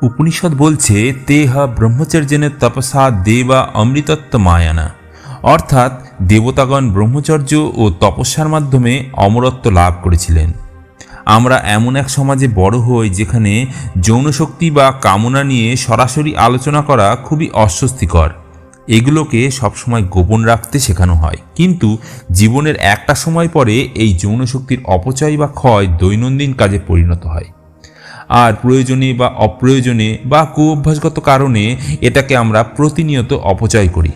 উপনিষদ বলছে তেহ ব্রহ্মচর্যেন তপসা দেবা অমৃতত্ব মায়ানা, অর্থাৎ দেবতাগণ ব্রহ্মচর্য ও তপস্যার মাধ্যমে অমরত্ব লাভ করেছিলেন। আমরা এমন এক সমাজে বড় হই যেখানে যৌনশক্তি বা কামনা নিয়ে সরাসরি আলোচনা করা খুবই অস্বস্তিকর। এগুলোকে সবসময় গোপন রাখতে শেখানো হয়, কিন্তু জীবনের একটা সময় পরে এই যৌনশক্তির অপচয় বা ক্ষয় দৈনন্দিন কাজে পরিণত হয়। আর প্রয়োজনে বা অপ্রয়োজনে বা কুঅভ্যাসগত কারণে এটাকে আমরা প্রতিনিয়ত অপচয় করি।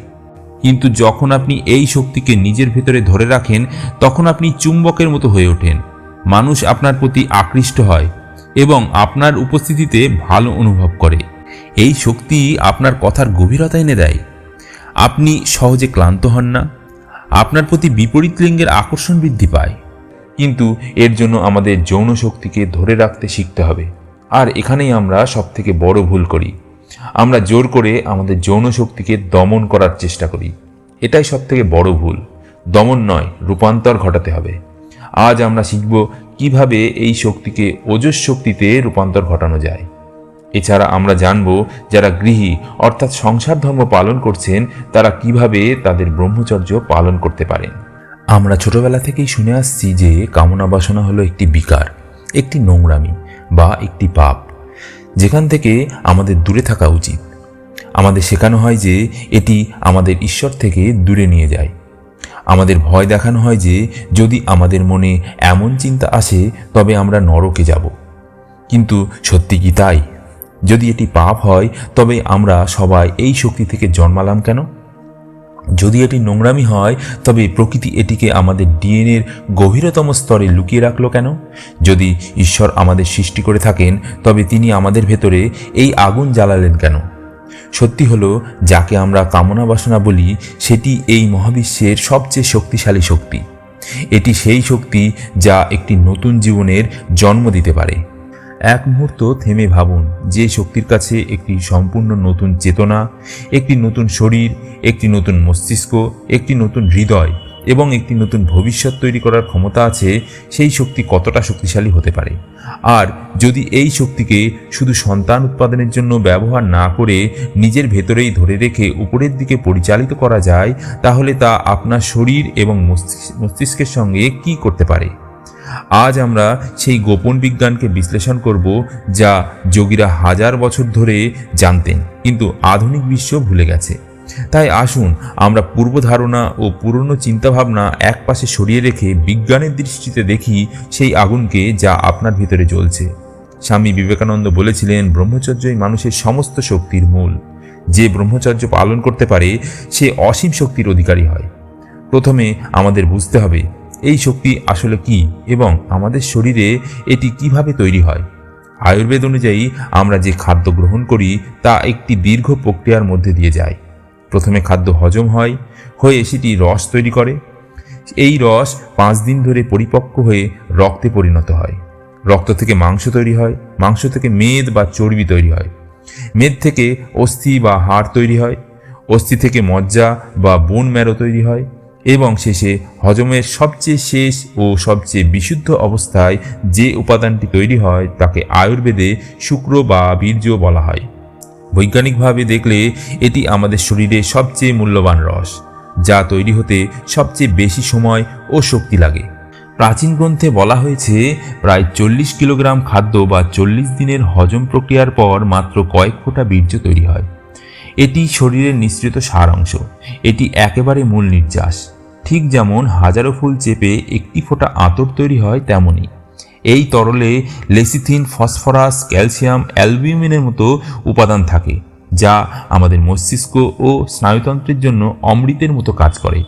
কিন্তু যখন আপনি এই শক্তিকে নিজের ভেতরে ধরে রাখেন, তখন আপনি চুম্বকের মতো হয়ে ওঠেন। মানুষ আপনার প্রতি আকৃষ্ট হয় এবং আপনার উপস্থিতিতে ভালো অনুভব করে। এই শক্তি আপনার কথার গভীরতা এনে দেয়। আপনি সহজে ক্লান্ত হন না, আপনার প্রতি বিপরীত লিঙ্গের আকর্ষণ বৃদ্ধি পায়। কিন্তু এর জন্য আমাদের যৌন শক্তিকে ধরে রাখতে শিখতে হবে। আর এখানেই আমরা সবথেকে বড় ভুল করি। আমরা জোর করে আমাদের যৌন শক্তিকে দমন করার চেষ্টা করি। এটাই সবথেকে বড় ভুল। দমন নয়, রূপান্তর ঘটাতে হবে। আজ আমরা শিখব কিভাবে এই শক্তিকে ওজস শক্তিতে রূপান্তর ঘটানো যায়। এছাড়া আমরা জানব যারা গৃহী অর্থাৎ সংসার ধর্ম পালন করছেন তারা কিভাবে তাদের ব্রহ্মচর্য পালন করতে পারেন। আমরা ছোটবেলা থেকেই শুনে আসছি যে কামনা বাসনা হলো একটি বিকার, একটি নোংরামি বা একটি পাপ, যেখান থেকে আমাদের দূরে থাকা উচিত। আমাদের শেখানো হয় যে এটি আমাদের ঈশ্বর থেকে দূরে নিয়ে যায়। আমাদের ভয় দেখানো হয় যে যদি আমাদের মনে এমন চিন্তা আসে তবে আমরা নরকে যাব। কিন্তু সত্যি কি তাই? যদি এটি পাপ হয় তবে আমরা সবাই এই শক্তি থেকে জন্মালাম কেন? যদি এটি নোংরামি হয় তবে প্রকৃতি এটিকে আমাদের ডিএনএর গভীরতম স্তরে লুকিয়ে রাখলো কেন? যদি ঈশ্বর আমাদের সৃষ্টি করে থাকেন তবে তিনি আমাদের ভেতরে এই আগুন জ্বালালেন কেন? সত্যি হলো, যাকে আমরা কামনা বাসনা বলি সেটি এই মহাবিশ্বের সবচেয়ে শক্তিশালী শক্তি। এটি সেই শক্তি যা একটি নতুন জীবনের জন্ম দিতে পারে। এক মুহূর্ত থেমে ভাবুন যে শক্তির কাছে একটি সম্পূর্ণ নতুন চেতনা, একটি নতুন শরীর, একটি নতুন মস্তিষ্ক, একটি নতুন হৃদয় এবং একটি নতুন ভবিষ্যৎ তৈরি করার ক্ষমতা আছে, সেই শক্তি কতটা শক্তিশালী হতে পারে। আর যদি এই শক্তিকে শুধু সন্তান উৎপাদনের জন্য ব্যবহার না করে নিজের ভেতরেই ধরে রেখে উপরের দিকে পরিচালিত করা যায়, তাহলে তা আপনার শরীর এবং মস্তিষ্কের সঙ্গে কি করতে পারে। আজ আমরা সেই গোপন বিজ্ঞানকে বিশ্লেষণ করব যা যোগীরা হাজার বছর ধরে জানতেন, কিন্তু আধুনিক বিশ্ব ভুলে গেছে। তাই আসুন আমরা পূর্বধারণা ও পুরনো চিন্তাভাবনা একপাশে সরিয়ে রেখে বিজ্ঞানের দৃষ্টিতে দেখি সেই আগুনকে যা আপনার ভিতরে জ্বলছে। স্বামী বিবেকানন্দ বলেছিলেন, ব্রহ্মচর্যই মানুষের সমস্ত শক্তির মূল। যে ব্রহ্মচর্য পালন করতে পারে সে অসীম শক্তির অধিকারী হয়। প্রথমে আমাদের বুঝতে হবে এই শক্তি আসলে কি এবং আমাদের শরীরে এটি কিভাবে তৈরি হয়। আয়ুর্বেদ অনুযায়ী আমরা যে খাদ্য গ্রহণ করি তা একটি দীর্ঘ প্রক্রিয়ার মধ্যে দিয়ে যায়। প্রথমে খাদ্য হজম হয়ে সেটি রস তৈরি করে। এই রস 5 দিন ধরে পরিপক্ক হয়ে রক্তে পরিণত হয়। রক্ত থেকে মাংস তৈরি হয়, মাংস থেকে মেদ বা চর্বি তৈরি হয়, মেদ থেকে অস্থি বা হাড় তৈরি হয়, অস্থি থেকে মজ্জা বা বোন ম্যারো তৈরি হয় এবং শেষে হজমের সবচেয়ে শেষ ও সবচেয়ে বিশুদ্ধ অবস্থায় যে উপাদানটি তৈরি হয় তাকে আয়ুর্বেদে শুক্র বা বীর্য বলা হয়। বৈজ্ঞানিকভাবে দেখলে এটি আমাদের শরীরে সবচেয়ে মূল্যবান রস, যা তৈরি হতে সবচেয়ে বেশি সময় ও শক্তি লাগে। প্রাচীন গ্রন্থে বলা হয়েছে প্রায় 40 কিলোগ্রাম খাদ্য বা 40 দিনের হজম প্রক্রিয়ার পর মাত্র কয়েক ফোঁটা বীর্য তৈরি হয়। এটি শরীরের নিঃসৃত সার অংশ, এটি একেবারে মূল নির্যাস। ঠিক যেমন হাজারো ফুল চেপে একটি ফোঁটা আঁতর তৈরি হয়, তেমনি এই তরলে লেসিথিন, ফসফরাস, ক্যালসিয়াম, অ্যালবিউমিনের মতো উপাদান থাকে যা আমাদের মস্তিষ্ক ও স্নায়ুতন্ত্রের জন্য অমৃতের মতো কাজ করে।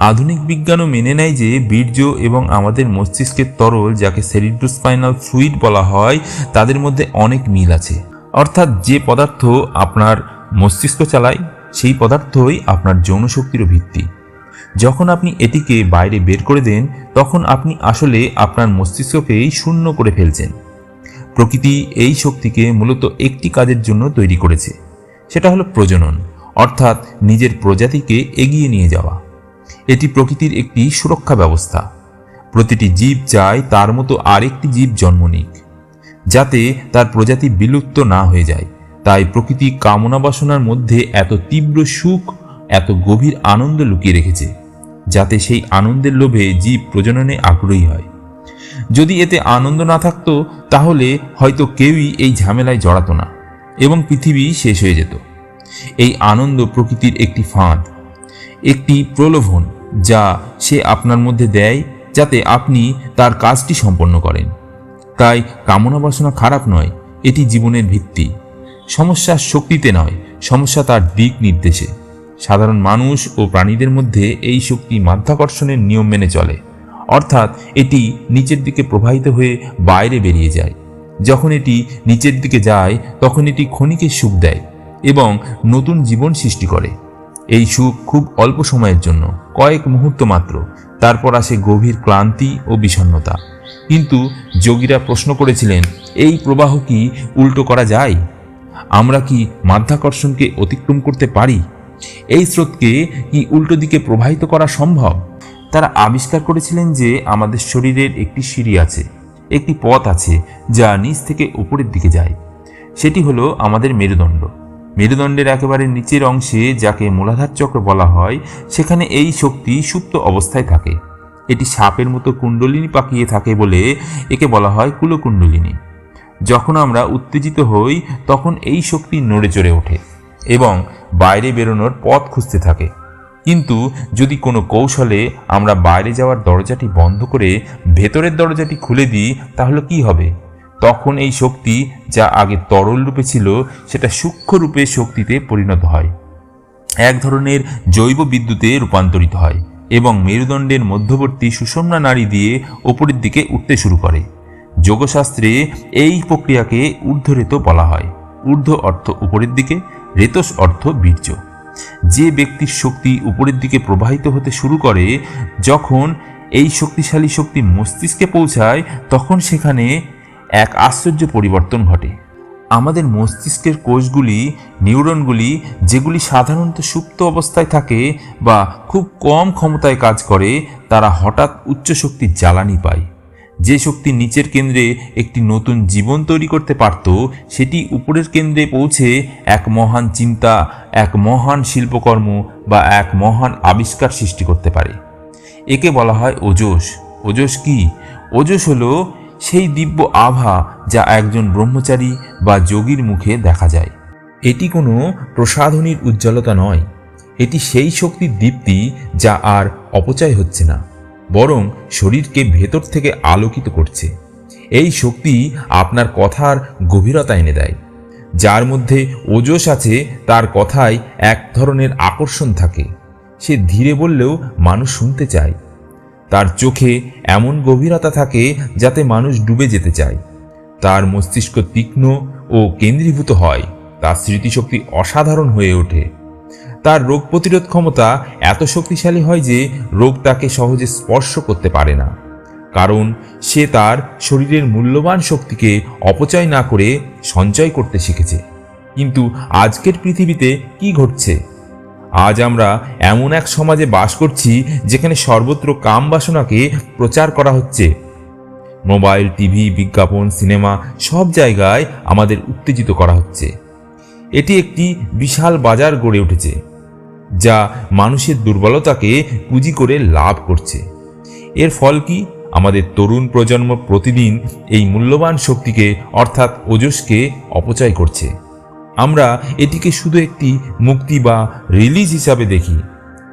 আধুনিক বিজ্ঞানও মেনে নেয় যে বীর্য এবং আমাদের মস্তিষ্কের তরল, যাকে সেরিব্রোস্পাইনাল ফ্লুইড বলা হয়, তাদের মধ্যে অনেক মিল আছে। অর্থাৎ যে পদার্থ আপনার মস্তিষ্ক চালায় সেই পদার্থই আপনার যৌন শক্তিরও ভিত্তি। যখন আপনি এটিকে বাইরে বের করে দেন তখন আপনি আসলে আপনার মস্তিষ্ককেই শূন্য করে ফেলছেন। প্রকৃতি এই শক্তিকে মূলত একটি কাজের জন্য তৈরি করেছে, সেটা হলো প্রজনন, অর্থাৎ নিজের প্রজাতিকে এগিয়ে নিয়ে যাওয়া। এটি প্রকৃতির একটি সুরক্ষা ব্যবস্থা। প্রতিটি জীব চায় তার মতো আরেকটি জীব জন্ম নিক। যাতে তার প্রজাতি বিলুপ্ত না হয়ে যায়। তাই প্রকৃতি কামনা বাসনার মধ্যে এত তীব্র সুখ, এত গভীর আনন্দ লুকিয়ে রেখেছে, যাতে সেই আনন্দের লোভে জীব প্রজননে আগ্রহী হয়। যদি এতে আনন্দ না থাকতো তাহলে হয়তো কেউই এই ঝামেলায় জড়াতো না এবং পৃথিবী শেষ হয়ে যেত। এই আনন্দ প্রকৃতির একটি ফাঁদ, একটি প্রলোভন যা সে আপনার মধ্যে দেয় যাতে আপনি তার কাজটি সম্পন্ন করেন। তাই কামনা বাসনা খারাপ নয়, এটি জীবনের ভিত্তি। সমস্যা শক্তিতে নয়, সমস্যা তার দিক নির্দেশে। সাধারণ মানুষ ও প্রাণীদের মধ্যে এই শক্তি মাধ্যাকর্ষণের নিয়ম মেনে চলে, অর্থাৎ এটি নিচের দিকে প্রবাহিত হয়ে বাইরে বেরিয়ে যায়। যখন এটি নিচের দিকে যায় তখন এটি ক্ষণিকের সুখ দেয় এবং নতুন জীবন সৃষ্টি করে। এই সুখ খুব অল্প সময়ের জন্য, কয়েক মুহূর্ত মাত্র, তারপর আসে গভীর ক্লান্তি ও বিষণ্ণতা। কিন্তু যোগীরা প্রশ্ন করেছিলেন, এই প্রবাহ কি উল্টো করা যায়? আমরা কি মাধ্যাকর্ষণকে অতিক্রম করতে পারি? এই স্রোতকে কি উল্টো দিকে প্রবাহিত করা সম্ভব? তারা আবিষ্কার করেছিলেন যে আমাদের শরীরের একটি সিঁড়ি আছে, একটি পথ আছে যা নিচ থেকে উপরের দিকে যায়। সেটি হলো আমাদের মেরুদণ্ড। মেরুদণ্ডের একেবারে নিচের অংশে, যাকে মূলাধার চক্র বলা হয়, সেখানে এই শক্তি সুপ্ত অবস্থায় থাকে। এটি সাপের মতো কুণ্ডলিনী পাকিয়ে থাকে বলে একে বলা হয় কুলকুণ্ডলিনী। যখন আমরা উত্তেজিত হই তখন এই শক্তি নড়ে চড়ে ওঠে এবং বাইরে বেরোনোর পথ খুঁজতে থাকে। কিন্তু যদি কোনো কৌশলে আমরা বাইরে যাওয়ার দরজাটি বন্ধ করে ভেতরের দরজাটি খুলে দিই তাহলে কি হবে? তখন এই শক্তি, যা আগে তরল রূপে ছিল, সেটা সূক্ষ্ম রূপে শক্তিতে পরিণত হয়, এক ধরনের জৈব বিদ্যুতে রূপান্তরিত হয় এবং মেরুদণ্ডের মধ্যবর্তী সুষুম্না নাড়ি দিয়ে ওপরের দিকে উঠতে শুরু করে। যোগশাস্ত্রে এই প্রক্রিয়াকে ঊর্ধ্বরেত বলা হয়। ঊর্ধ্ব অর্থ উপরের দিকে, রেতস অর্থ বীর্য। যে ব্যক্তির শক্তি উপরের দিকে প্রবাহিত হতে শুরু করে, যখন এই শক্তিশালী শক্তি মস্তিষ্কে পৌঁছায় তখন সেখানে এক আশ্চর্য পরিবর্তন ঘটে। আমাদের মস্তিষ্কের কোষগুলি, নিউরনগুলি, যেগুলি সাধারণত সুপ্ত অবস্থায় থাকে বা খুব কম ক্ষমতায় কাজ করে, তারা হঠাৎ উচ্চ শক্তির জ্বালানি পায়। যে শক্তি নিচের কেন্দ্রে একটি নতুন জীবন তৈরি করতে পারত, সেটি উপরের কেন্দ্রে পৌঁছে এক মহান চিন্তা, এক মহান শিল্পকর্ম বা এক মহান আবিষ্কার সৃষ্টি করতে পারে। একে বলা হয় ওজস। ওজস কি? ওজস হলো সেই দিব্য আভা যা একজন ব্রহ্মচারী বা যোগীর মুখে দেখা যায়। এটি কোনো প্রসাধনীর উজ্জ্বলতা নয়, এটি সেই শক্তির দীপ্তি যা আর অপচয় হচ্ছে না, বরং শরীরকে ভেতর থেকে আলোকিত করছে। এই শক্তি আপনার কথার গভীরতা এনে দেয়। যার মধ্যে ওজস আছে তার কথায় এক ধরনের আকর্ষণ থাকে। সে ধীরে বললেও মানুষ শুনতে চায়। তার চোখে এমন গভীরতা থাকে যাতে মানুষ ডুবে যেতে চায়। তার মস্তিষ্ক তীক্ষ্ণ ও কেন্দ্রীভূত হয়। তার স্মৃতিশক্তি অসাধারণ হয়ে ওঠে। তার রোগ প্রতিরোধ ক্ষমতা এত শক্তিশালী হয় যে রোগ তাকে সহজে স্পর্শ করতে পারে না, কারণ সে তার শরীরের মূল্যবান শক্তিকে অপচয় না করে সঞ্চয় করতে শিখেছে। কিন্তু আজকের পৃথিবীতে কি ঘটছে? আজ আমরা এমন এক সমাজে বাস করছি যেখানে সর্বত্র কাম বাসনাকে প্রচার করা হচ্ছে। মোবাইল, টিভি, বিজ্ঞাপন, সিনেমা, সব জায়গায় আমাদের উত্তেজিত করা হচ্ছে। এটি একটি বিশাল বাজার গড়ে উঠেছে যা মানুষের দুর্বলতাকে পুঁজি করে লাভ করছে। এর ফল কি? আমাদের তরুণ প্রজন্ম প্রতিদিন এই মূল্যবান শক্তিকে, অর্থাৎ ওজসকে অপচয় করছে। আমরা এটিকে শুধু একটি মুক্তি বা রিলিজ হিসাবে দেখি।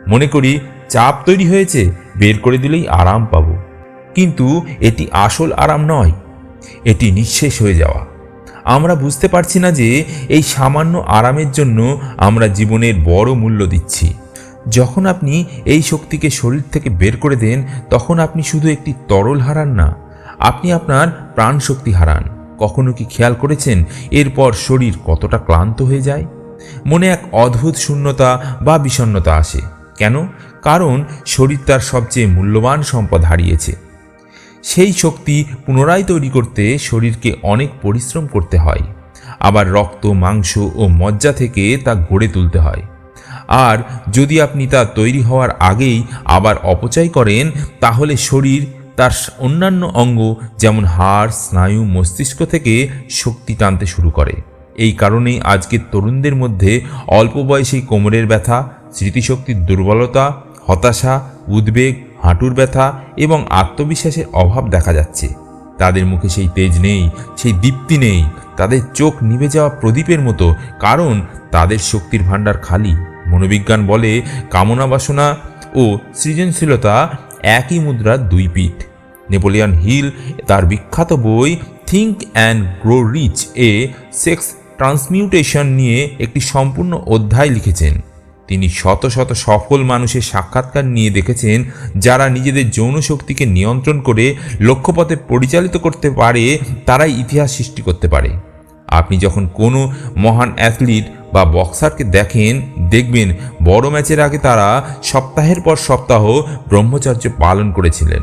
মনে করি চাপ তৈরি হয়েছে, বের করে দিলেই আরাম পাব। কিন্তু এটি আসল আরাম নয়, এটি নিঃশেষ হয়ে যাওয়া। আমরা বুঝতে পারছি না যে এই সামান্য আরামের জন্য আমরা জীবনের বড় মূল্য দিচ্ছি। যখন আপনি এই শক্তিকে শরীর থেকে বের করে দেন তখন আপনি শুধু একটি তরল হারান না, আপনি আপনার প্রাণ শক্তি হারান। কখনো কি খেয়াল করেছেন এরপর শরীর কতটা ক্লান্ত হয়ে যায়? মনে এক অদ্ভুত শূন্যতা বা বিষণ্ণতা আসে। কেন? কারণ শরীর তার সবচেয়ে মূল্যবান সম্পদ হারিয়েছে। সেই শক্তি পুনরায় তৈরি করতে শরীরকে অনেক পরিশ্রম করতে হয়, আবার রক্ত, মাংস ও মজ্জা থেকে তা গড়ে তুলতে হয়। আর যদি আপনি তা তৈরি হওয়ার আগেই আবার অপচয় করেন তাহলে শরীর তার অন্যান্য অঙ্গ যেমন হাড়, স্নায়ু, মস্তিষ্ক থেকে শক্তি টানতে শুরু করে। এই কারণেই আজকের তরুণদের মধ্যে অল্প বয়সেই কোমরের ব্যথা, স্মৃতিশক্তির দুর্বলতা, হতাশা, উদ্বেগ, হাঁটুর ব্যথা এবং আত্মবিশ্বাসের অভাব দেখা যাচ্ছে। তাদের মুখে সেই তেজ নেই, সেই দীপ্তি নেই, তাদের চোখ নিভে যাওয়া প্রদীপের মতো, কারণ তাদের শক্তির ভাণ্ডার খালি। মনোবিজ্ঞান বলে কামনা বাসনা ও সৃজনশীলতা একই মুদ্রার দুই পিঠ। নেপোলিয়ন হিল তার বিখ্যাত বই থিঙ্ক অ্যান্ড গ্রো রিচ এ সেক্স ট্রান্সমিউটেশন নিয়ে একটি সম্পূর্ণ অধ্যায় লিখেছেন। তিনি শত শত সফল মানুষের সাক্ষাৎকার নিয়ে দেখেছেন যারা নিজেদের যৌন শক্তিকে নিয়ন্ত্রণ করে লক্ষ্যপথে পরিচালিত করতে পারে, তারাই ইতিহাস সৃষ্টি করতে পারে। আপনি যখন কোনো মহান অ্যাথলিট বা বক্সারকে দেখবেন বড় ম্যাচের আগে তারা সপ্তাহের পর সপ্তাহ ব্রহ্মচর্য পালন করেছিলেন।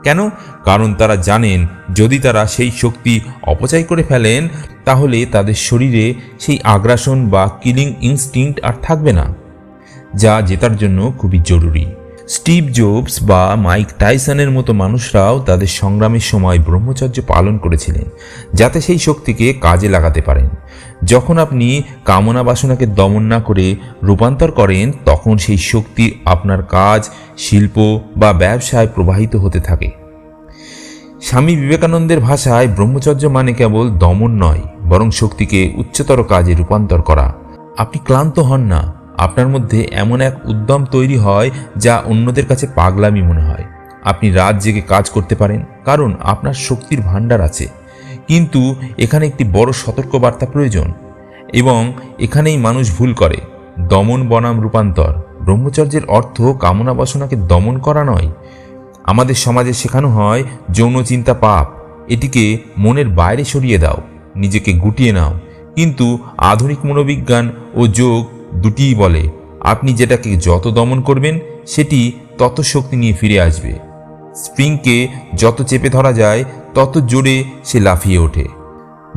কেন? কারণ তারা জানেন যদি তারা সেই শক্তি অপচয় করে ফেলেন তাহলে তাদের শরীরে সেই আগ্রাসন বা কিলিং ইনস্টিংক্ট আর থাকবে না, যা জেতার জন্য খুবই জরুরি। স্টিভ জবস বা মাইক টাইসনের মতো মানুষরাও তাদের সংগ্রামের সময় ব্রহ্মচর্য পালন করেছিলেন যাতে সেই শক্তিকে কাজে লাগাতে পারেন। যখন আপনি কামনা বাসনাকে দমন না করে রূপান্তর করেন তখন সেই শক্তি আপনার কাজ, শিল্প বা ব্যবসায় প্রবাহিত হতে থাকে। স্বামী বিবেকানন্দের ভাষায় ব্রহ্মচর্য মানে কেবল দমন নয়, বরং শক্তিকে উচ্চতর কাজে রূপান্তর করা। আপনি ক্লান্ত হন না, আপনার মধ্যে এমন এক উদ্যম তৈরি হয় যা অন্যদের কাছে পাগলামি মনে হয়। আপনি রাত জেগে কাজ করতে পারেন কারণ আপনার শক্তির ভাণ্ডার আছে। কিন্তু এখানে একটি বড় সতর্কবার্তা প্রয়োজন, এবং এখানেই মানুষ ভুল করে। দমন বনাম রূপান্তর। ব্রহ্মচর্যের অর্থ কামনা বাসনাকে দমন করা নয়। আমাদের সমাজে শেখানো হয় যৌন চিন্তা পাপ, এটিকে মনের বাইরে সরিয়ে দাও, নিজেকে গুটিয়ে নাও। কিন্তু আধুনিক মনোবিজ্ঞান ও যোগ দুটিই বলে আপনি যেটাকে যত দমন করবেন সেটি তত শক্তি নিয়ে ফিরে আসবে। স্প্রিংকে যত চেপে ধরা যায় তত জোরে সে লাফিয়ে ওঠে।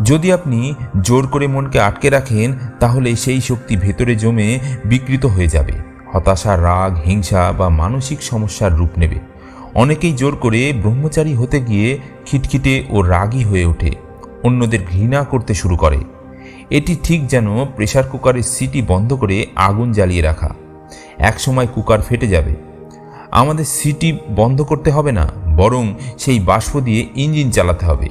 যদি আপনি জোর করে মনকে আটকে রাখেন তাহলে সেই শক্তি ভেতরে জমে বিকৃত হয়ে যাবে, হতাশা, রাগ, হিংসা বা মানসিক সমস্যার রূপ নেবে। অনেকেই জোর করে ব্রহ্মচারী হতে গিয়ে খিটখিটে ও রাগী হয়ে ওঠে, অন্যদের ঘৃণা করতে শুরু করে। এটি ঠিক যেন প্রেসার কুকারের সিটি বন্ধ করে আগুন জ্বালিয়ে রাখা। এক সময় কুকার ফেটে যাবে। আমাদের সিটি বন্ধ করতে হবে না, বরং সেই বাষ্প দিয়ে ইঞ্জিন চালাতে হবে।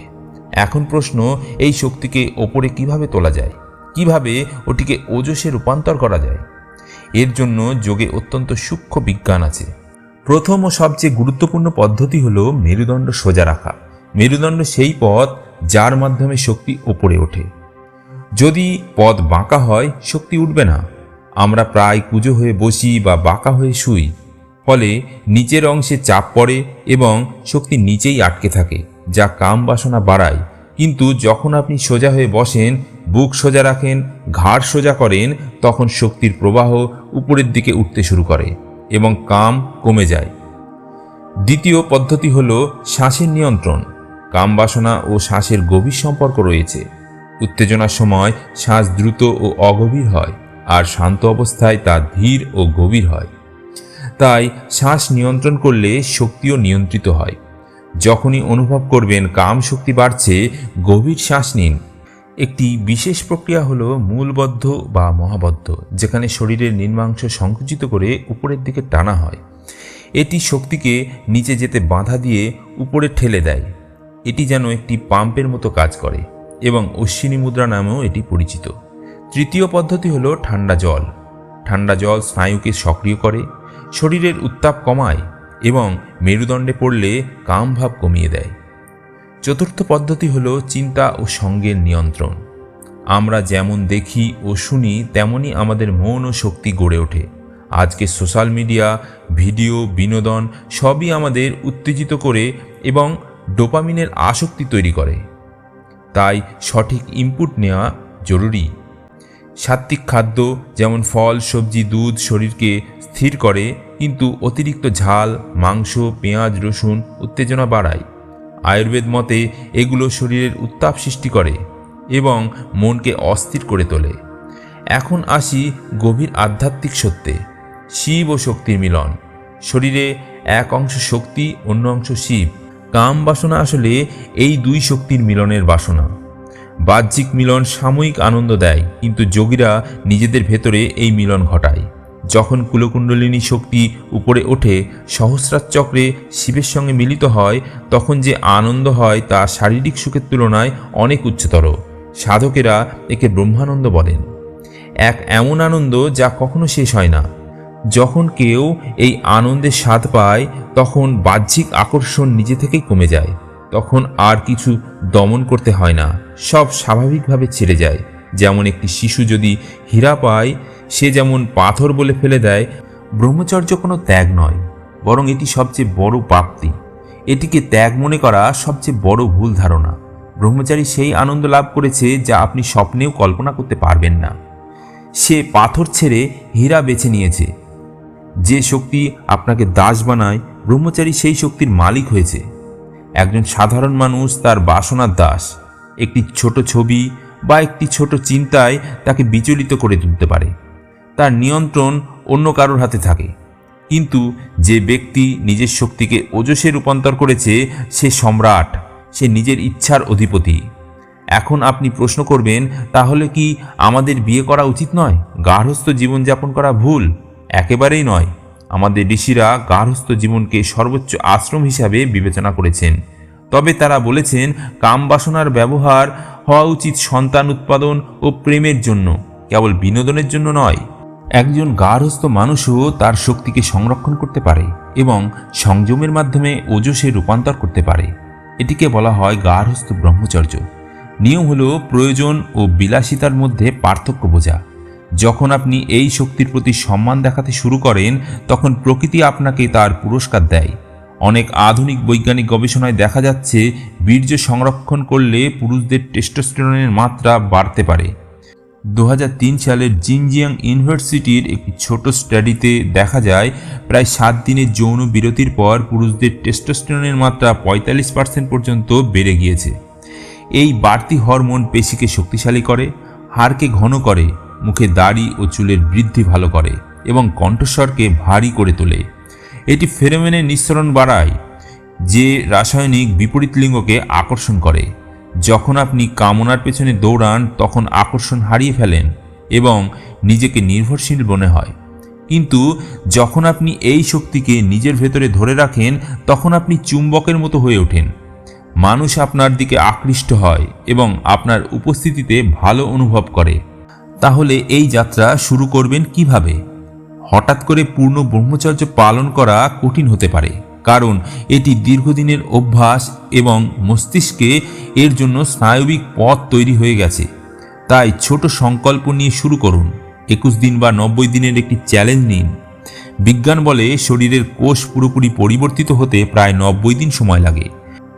এখন প্রশ্ন, এই শক্তিকে ওপরে কিভাবে তোলা যায়? কিভাবে ওটিকে ওজসে রূপান্তর করা যায়? এর জন্য যোগে অত্যন্ত সূক্ষ্ম বিজ্ঞান আছে। প্রথম ও সবচেয়ে গুরুত্বপূর্ণ পদ্ধতি হলো মেরুদণ্ড সোজা রাখা। মেরুদণ্ড সেই পথ যার মাধ্যমে শক্তি ওপরে ওঠে। যদি পথ বাঁকা হয় শক্তি উঠবে না। আমরা প্রায় কুঁজো হয়ে বসি বা বাঁকা হয়ে শুই, ফলে নিচের অংশে চাপ পড়ে এবং শক্তি নিচেই আটকে থাকে, যা কাম বাসনা বাড়ায়। কিন্তু যখন আপনি সোজা হয়ে বসেন, বুক সোজা রাখেন, ঘাড় সোজা করেন, তখন শক্তির প্রবাহ উপরের দিকে উঠতে শুরু করে এবং কাম কমে যায়। দ্বিতীয় পদ্ধতি হলো শ্বাসের নিয়ন্ত্রণ। কাম বাসনা ও শ্বাসের গভীর সম্পর্ক রয়েছে। উত্তেজনার সময় শ্বাস দ্রুত ও অগভীর হয়, আর শান্ত অবস্থায় তা ধীর ও গভীর হয়। তাই শ্বাস নিয়ন্ত্রণ করলে শক্তিও নিয়ন্ত্রিত হয়। যখনই অনুভব করবেন কাম শক্তি বাড়ছে, গভীর শ্বাস নিন। একটি বিশেষ প্রক্রিয়া হলো মূলবদ্ধ বা মহাবদ্ধ, যেখানে শরীরের নিম্নাংশ সংকুচিত করে উপরের দিকে টানা হয়। এটি শক্তিকে নিচে যেতে বাধা দিয়ে উপরে ঠেলে দেয়। এটি যেন একটি পাম্পের মতো কাজ করে এবং অশ্বিনী মুদ্রা নামেও এটি পরিচিত। তৃতীয় পদ্ধতি হলো ঠান্ডা জল। ঠান্ডা জল স্নায়ুকে সক্রিয় করে, শরীরের উত্তাপ কমায় এবং মেরুদণ্ডে পড়লে কামভাব কমিয়ে দেয়। চতুর্থ পদ্ধতি হলো চিন্তা ও সঙ্গের নিয়ন্ত্রণ। আমরা যেমন দেখি ও শুনি তেমনই আমাদের মন ও শক্তি গড়ে ওঠে। আজকে সোশ্যাল মিডিয়া, ভিডিও, বিনোদন সবই আমাদের উত্তেজিত করে এবং ডোপামিনের আসক্তি তৈরি করে। তাই সঠিক ইনপুট নেওয়া জরুরি। সাত্ত্বিক খাদ্য যেমন ফল, সবজি, দুধ শরীরকে স্থির করে, কিন্তু অতিরিক্ত ঝাল, মাংস, পেঁয়াজ, রসুন উত্তেজনা বাড়ায়। আয়ুর্বেদ মতে এগুলো শরীরের উত্তাপ সৃষ্টি করে এবং মনকে অস্থির করে তোলে। এখন আসি গভীর আধ্যাত্মিক সত্যে। শিব ও শক্তির মিলন। শরীরে এক অংশ শক্তি, অন্য অংশ শিব। কাম বাসনা আসলে এই দুই শক্তির মিলনের বাসনা। বাহ্যিক মিলন সাময়িক আনন্দ দেয়, কিন্তু যোগীরা নিজেদের ভেতরে এই মিলন ঘটায়। যখন কুলকুণ্ডলিনী শক্তি উপরে ওঠে, সহস্রার চক্রে শিবের সঙ্গে মিলিত হয়, তখন যে আনন্দ হয় তা শারীরিক সুখের তুলনায় অনেক উচ্চতর। সাধকেরা একে ব্রহ্মানন্দ বলেন। এক এমন আনন্দ যা কখনো শেষ হয় না। যখন কেউ এই আনন্দের স্বাদ পায়, তখন বাহ্যিক আকর্ষণ নিজে থেকেই কমে যায়। তখন আর কিছু দমন করতে হয় না, সব স্বাভাবিকভাবে ছেড়ে যায়। যেমন একটি শিশু যদি হীরা পায়, সে যেমন পাথর বলে ফেলে দেয়। ব্রহ্মচর্য কোনো ত্যাগ নয়, বরং এটি সবচেয়ে বড় প্রাপ্তি। এটিকে ত্যাগ মনে করা সবচেয়ে বড় ভুল ধারণা। ব্রহ্মচারী সেই আনন্দ লাভ করেছে যা আপনি স্বপ্নেও কল্পনা করতে পারবেন না। সে পাথর ছেড়ে হীরা বেছে নিয়েছে। যে শক্তি আপনাকে দাস বানায়, ব্রহ্মচারী সেই শক্তির মালিক হয়েছে। একজন সাধারণ মানুষ তার বাসনার দাস। একটি ছোট ছবি বা একটি ছোট চিন্তায় তাকে বিচলিত করে তুলতে পারে। তার নিয়ন্ত্রণ অন্য কারোর হাতে থাকে। কিন্তু যে ব্যক্তি নিজের শক্তিকে ওজসে রূপান্তর করেছে, সে সম্রাট, সে নিজের ইচ্ছার অধিপতি। এখন আপনি প্রশ্ন করবেন, তাহলে কি আমাদের বিয়ে করা উচিত নয়? গার্হস্থ্য জীবনযাপন করা ভুল? একেবারেই নয়। আমাদের ঋষিরা গার্হস্থ্য জীবনকে সর্বোচ্চ আশ্রম হিসাবে বিবেচনা করেছেন। তবে তারা বলেছেন, কাম বাসনার ব্যবহার হওয়া উচিত সন্তান উৎপাদন ও প্রেমের জন্য, কেবল বিনোদনের জন্য নয়। একজন গার্হস্থ্য মানুষও তার শক্তিকে সংরক্ষণ করতে পারে এবং সংযমের মাধ্যমে ওজসে রূপান্তর করতে পারে। এটিকে বলা হয় গার্হস্থ্য ব্রহ্মচর্য। নিয়ম হলো প্রয়োজন ও বিলাসিতার মধ্যে পার্থক্য বোঝা। যখন আপনি এই শক্তির প্রতি সম্মান দেখাতে শুরু করেন, তখন প্রকৃতি আপনাকে তার পুরস্কার দেয়। অনেক আধুনিক বৈজ্ঞানিক গবেষণায় দেখা যাচ্ছে, বীর্য সংরক্ষণ করলে পুরুষদের টেস্টোস্টেরনের মাত্রা বাড়তে পারে। 2003 সালের জিনজিয়াং ইউনিভার্সিটির একটি ছোট স্টাডিতে দেখা যায়, প্রায় 7 দিনের যৌন বিরতির পর পুরুষদের টেস্টোস্টেরনের মাত্রা 45% পর্যন্ত বেড়ে গিয়েছে। এই বাড়তি হরমোন পেশিকে শক্তিশালী করে, হাড়কে ঘন করে, মুখে দাড়ি ও চুলের বৃদ্ধি ভালো করে এবং কণ্ঠস্বরকে ভারী করে তোলে। এটি ফেরোমোনের নিঃসরণ বাড়ায়, যে রাসায়নিক বিপরীত লিঙ্গকে আকর্ষণ করে। যখন আপনি কামনার পেছনে দৌড়ান, তখন আকর্ষণ হারিয়ে ফেলেন এবং নিজেকে নির্ভরশীল মনে হয়। কিন্তু যখন আপনি এই শক্তিকে নিজের ভেতরে ধরে রাখেন, তখন আপনি চুম্বকের মতো হয়ে ওঠেন। মানুষ আপনার দিকে আকৃষ্ট হয় এবং আপনার উপস্থিতিতে ভালো অনুভব করে। তাহলে এই যাত্রা শুরু করবেন কিভাবে? হঠাৎ করে পূর্ণ ব্রহ্মচর্য পালন করা কঠিন হতে পারে, কারণ এটি দীর্ঘদিনের অভ্যাস এবং মস্তিষ্কে এর জন্য স্নায়বিক পথ তৈরি হয়ে গেছে। তাই ছোট সংকল্প নিয়ে শুরু করুন। 21 দিন বা 90 দিনের একটি চ্যালেঞ্জ নিন। বিজ্ঞান বলে শরীরের কোষ পুরোপুরি পরিবর্তিত হতে প্রায় 90 দিন সময় লাগে।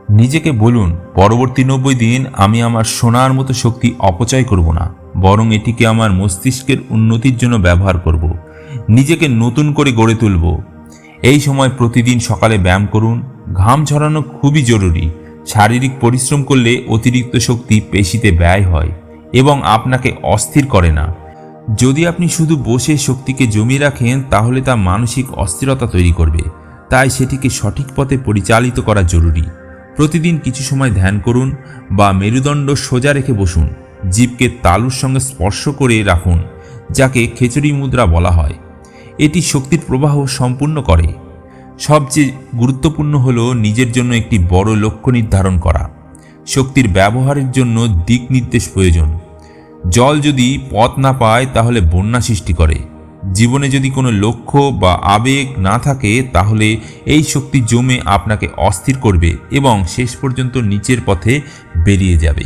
নিজেকে বলুন, পরবর্তী 90 দিন আমি আমার সোনার মতো শক্তি অপচয় করব না, বরং এটিকে আমার মস্তিষ্কের উন্নতির জন্য ব্যবহার করব। নিজেকে নতুন করে গড়ে তুলব। এই সময় প্রতিদিন সকালে ব্যায়াম করুন। ঘাম ঝরানো খুবই জরুরি। শারীরিক পরিশ্রম করলে অতিরিক্ত শক্তি পেশিতে ব্যয় হয় এবং আপনাকে অস্থির করে না। যদি আপনি শুধু বসে শক্তিকে জমিয়ে রাখেন, তাহলে তা মানসিক অস্থিরতা তৈরি করবে। তাই সেটিকে সঠিক পথে পরিচালিত করা জরুরি। প্রতিদিন কিছু সময় ধ্যান করুন বা মেরুদণ্ড সোজা রেখে বসুন। জিভকে তালুর সঙ্গে স্পর্শ করে রাখুন, যাকে খেচড়ি মুদ্রা বলা হয়। এটি শক্তির প্রবাহ সম্পূর্ণ করে। সবচেয়ে গুরুত্বপূর্ণ হল নিজের জন্য একটি বড় লক্ষ্য নির্ধারণ করা। শক্তির ব্যবহারের জন্য দিক নির্দেশ প্রয়োজন। জল যদি পথ না পায়, তাহলে বন্যা সৃষ্টি করে। জীবনে যদি কোনো লক্ষ্য বা আবেগ না থাকে, তাহলে এই শক্তি জমে আপনাকে অস্থির করবে এবং শেষ পর্যন্ত নিচের পথে বেরিয়ে যাবে।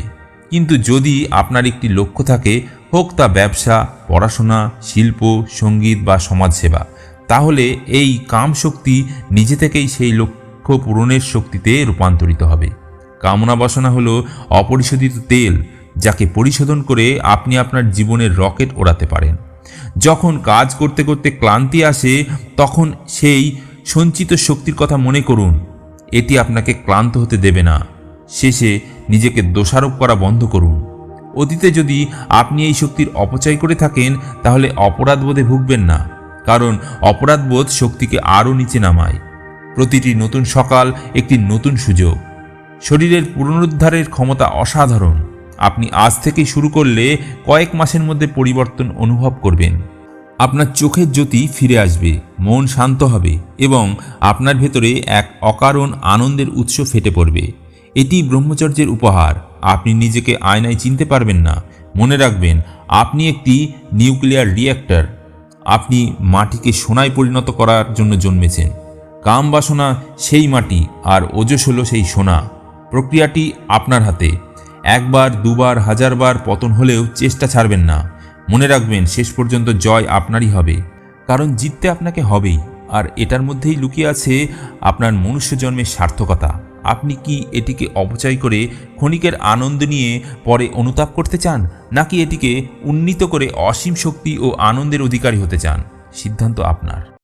কিন্তু যদি আপনার একটি লক্ষ্য থাকে, হোক তা ব্যবসা, পড়াশোনা, শিল্প, সঙ্গীত বা সমাজসেবা, তাহলে এই কাম শক্তি নিজে থেকেই সেই লক্ষ্য পূরণের শক্তিতে রূপান্তরিত হবে। কামনা বাসনা হলো অপরিশোধিত তেল, যাকে পরিশোধন করে আপনি আপনার জীবনের রকেট ওড়াতে পারেন। যখন কাজ করতে করতে ক্লান্তি আসে, তখন সেই সঞ্চিত শক্তির কথা মনে করুন। এটি আপনাকে ক্লান্ত হতে দেবে না। শেষে নিজেকে দোষারোপ করা বন্ধ করুন। অতীতে যদি আপনি এই শক্তির অপচয় করে থাকেন, তাহলে অপরাধবোধে ভুগবেন না, কারণ অপরাধবোধ শক্তিকে আরও নিচে নামায়। প্রতিটি নতুন সকাল একটি নতুন সুযোগ। শরীরের পুনরুদ্ধারের ক্ষমতা অসাধারণ। আপনি আজ থেকেই শুরু করলে কয়েক মাসের মধ্যে পরিবর্তন অনুভব করবেন। আপনার চোখের জ্যোতি ফিরে আসবে, মন শান্ত হবে এবং আপনার ভেতরে এক অকারণ আনন্দের উৎস ফেটে পড়বে। এটি ব্রহ্মচর্যের উপহার। আপনি নিজেকে আয়নায় চিনতে পারবেন না। মনে রাখবেন, আপনি একটি নিউক্লিয়ার রিঅ্যাক্টর। আপনি মাটিকে সোনায় পরিণত করার জন্য জন্মেছেন। কাম বাসনা সেই মাটি আর ওজস হলো সেই সোনা। প্রক্রিয়াটি আপনার হাতে। একবার, দুবার, হাজারবার পতন হলেও চেষ্টা ছাড়বেন না। মনে রাখবেন, শেষ পর্যন্ত জয় আপনারই হবে, কারণ জিততে আপনাকে হবেই। আর এটার মধ্যেই লুকিয়ে আছে আপনার মনুষ্য জন্মের সার্থকতা। আপনি কি এটিকে অপচয় করে ক্ষণিকের আনন্দ নিয়ে পরে অনুতাপ করতে চান, নাকি এটিকে উন্নীত করে অসীম শক্তি ও আনন্দের অধিকারী হতে চান? সিদ্ধান্ত আপনার।